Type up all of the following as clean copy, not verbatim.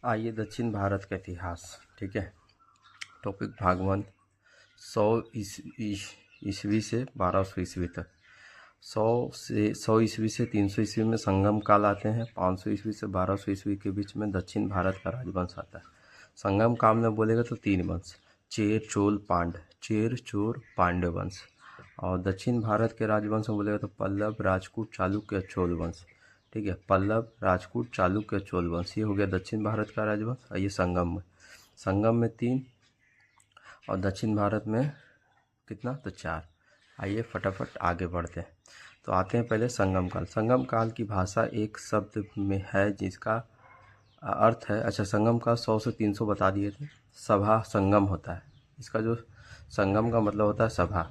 आइए दक्षिण भारत का इतिहास। ठीक है। टॉपिक भागवत 100 ईस्वी से 1200 ईस्वी तक। 100 ईस्वी से 300 ईस्वी में संगम काल आते हैं। 500 ईस्वी से 1200 ईस्वी के बीच में दक्षिण भारत का राजवंश आता है। संगम काल में बोलेगा तो 3 वंश, चेर चोल पांड्य वंश। और दक्षिण भारत के राजवंश में बोलेगा तो पल्लव, राजपूत, चालुक्य, चोल वंश। ठीक है, पल्लव, राजपूत, चालुक्य, चोल वंश, ये हो गया दक्षिण भारत का राजवंश। और ये संगम में 3 और दक्षिण भारत में कितना, तो 4। आइए फटाफट आगे बढ़ते हैं। तो आते हैं पहले संगम काल। संगम काल की भाषा एक शब्द में है जिसका अर्थ है, अच्छा संगम काल 100 से 300 बता दिए थे। सभा संगम होता है, इसका जो संगम का मतलब होता है सभा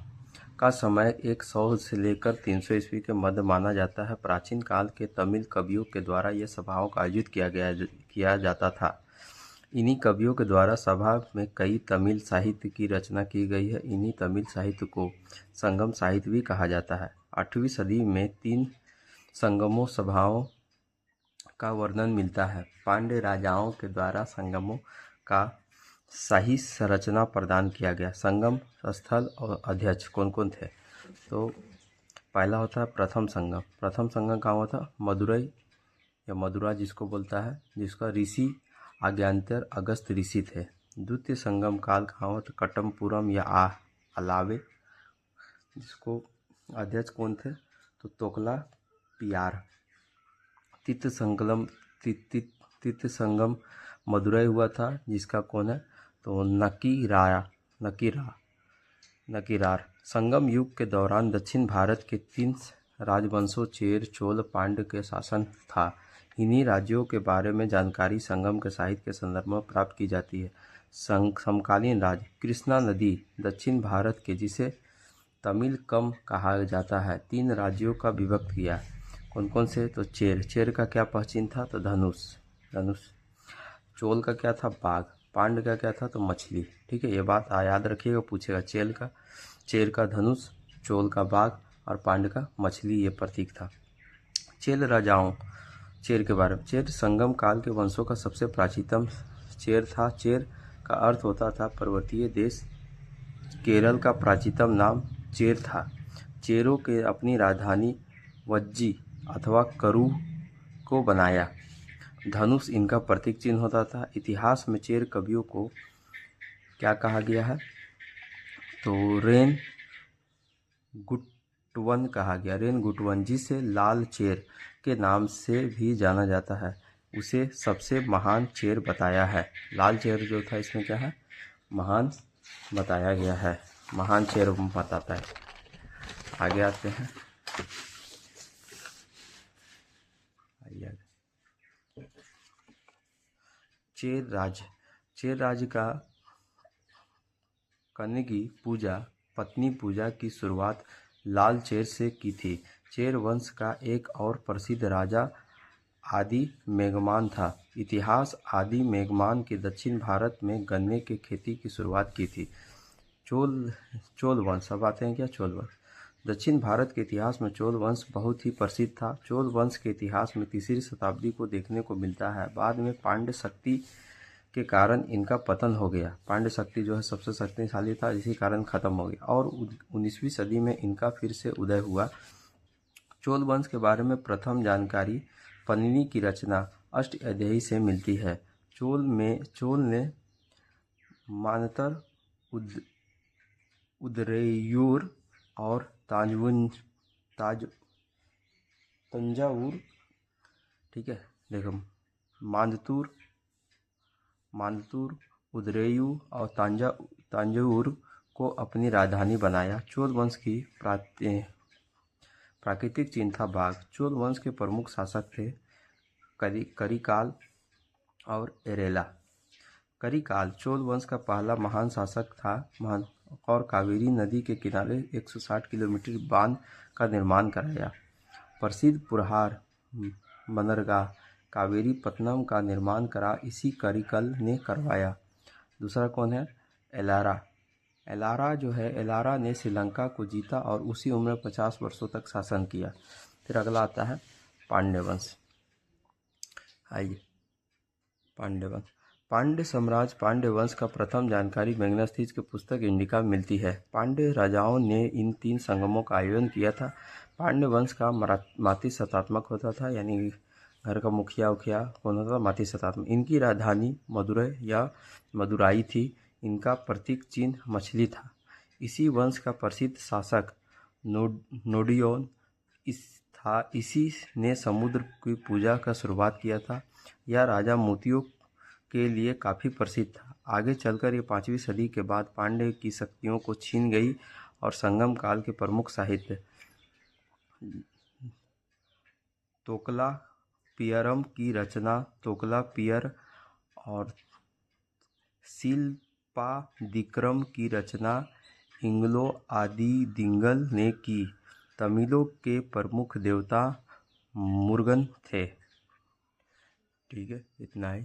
का समय 100 से लेकर 300 ईस्वी के मध्य माना जाता है। प्राचीन काल के तमिल कवियों के द्वारा ये सभाओं का आयोजित किया जाता था। इन्हीं कवियों के द्वारा सभा में कई तमिल साहित्य की रचना की गई है। इन्हीं तमिल साहित्य को संगम साहित्य भी कहा जाता है। 8वीं सदी में 3 संगमों सभाओं का वर्णन मिलता है। पांड्य राजाओं के द्वारा संगमों का सही संरचना प्रदान किया गया। संगम स्थल और अध्यक्ष कौन कौन थे, तो पहला होता है प्रथम संगम कहाँ हुआ था, मदुरई या मदुरा जिसको बोलता है, जिसका ऋषि आज्ञान्तर अगस्त ऋषि थे। द्वितीय संगम काल कहाँ हुआ था, कट्टमपुरम या अलावे, जिसको अध्यक्ष कौन थे, तो तोकला पियार। तीर्थ संगम मदुरई हुआ था, जिसका कौन है, तो नकीरार। संगम युग के दौरान दक्षिण भारत के 3 राजवंशों चेर, चोल, पांड्य के शासन था। इन्हीं राज्यों के बारे में जानकारी संगम के साहित्य के संदर्भ में प्राप्त की जाती है। समकालीन राज्य कृष्णा नदी दक्षिण भारत के, जिसे तमिल कम कहा जाता है, 3 राज्यों का विभक्त किया। कौन कौन से, तो चेर का क्या पहचान था, तो धनुष। चोल का क्या था, बाघ। पांड्य का क्या था, तो मछली। ठीक है, ये बात याद रखिएगा, पूछेगा। चेर का धनुष, चोल का बाघ और पांड्य का मछली, ये प्रतीक था। चेर के बारे में, चेर संगम काल के वंशों का सबसे प्राचीनतम चेर था। चेर का अर्थ होता था पर्वतीय देश। केरल का प्राचीनतम नाम चेर था। चेरों के अपनी राजधानी वज्जी अथवा करू को बनाया। धनुष इनका प्रतीक चिन्ह होता था। इतिहास में चेर कवियों को क्या कहा गया है, तो रेन गुटवन कहा गया। रेन गुटवन, जिसे लाल चेर के नाम से भी जाना जाता है, उसे सबसे महान चेर बताया है। लाल चेर जो था इसमें क्या है, महान बताया गया है, महान चेर बताता है। आगे आते हैं। चेर राज्य का कन्यगी पूजा, पत्नी पूजा की शुरुआत लाल चेर से की थी। चेर वंश का एक और प्रसिद्ध राजा आदि मेघमान था। इतिहास आदि मेघमान के दक्षिण भारत में गन्ने की खेती की शुरुआत की थी। चोल वंश, अब आते हैं क्या, चोल वंश। दक्षिण भारत के इतिहास में चोल वंश बहुत ही प्रसिद्ध था। चोल वंश के इतिहास में 3री शताब्दी को देखने को मिलता है। बाद में पांड्य शक्ति के कारण इनका पतन हो गया। पांड्य शक्ति जो है सबसे शक्तिशाली था, इसी कारण खत्म हो गया और 19वीं सदी में इनका फिर से उदय हुआ। चोल वंश के बारे में प्रथम जानकारी पन्निनी की रचना अष्टअध्यायी से मिलती है। चोल ने मानतर, उदरेयूर और तंजावुर, ठीक है, देखो मांदतूर, उदरेयू और तांजावुर को अपनी राजधानी बनाया। चोल वंश की प्राकृतिक चिन्ह था बाघ। चोल वंश के प्रमुख शासक थे करिकाल और एरेला। करिकाल चोल वंश का पहला महान शासक था और कावेरी नदी के किनारे 160 किलोमीटर बांध का निर्माण कराया। प्रसिद्ध पुरहार बंदरगाह कावेरी पत्तनम का निर्माण करा इसी करिकल ने करवाया। दूसरा कौन है, एलारा ने श्रीलंका को जीता और उसी उम्र 50 वर्षों तक शासन किया। फिर अगला आता है पांड्य वंश। आइए, पांड्य वंश। पांड्य साम्राज्य पांड्य वंश का प्रथम जानकारी मैग्नास्तीस की पुस्तक इंडिका में मिलती है। पांड्य राजाओं ने इन 3 संगमों का आयोजन किया था। पांड्य वंश का माती सत्तात्मक होता था, यानी घर का मुखिया उखिया कौन होता था, माती सत्तात्मक। इनकी राजधानी मदुरै या मदुराई थी। इनका प्रतीक चिन्ह मछली था। इसी वंश का प्रसिद्ध शासक नोडियोन इसी ने समुद्र की पूजा का शुरुआत किया था। यह राजा मोतियों के लिए काफ़ी प्रसिद्ध था। आगे चलकर ये 5वीं सदी के बाद पांड्य की शक्तियों को छीन गई और संगम काल के प्रमुख साहित्य तोकलापियरम की रचना तोकलापियर और शिल्पादिक्रम की रचना इंग्लो आदिदिंगल ने की। तमिलों के प्रमुख देवता मुरुगन थे। ठीक है, इतना ही।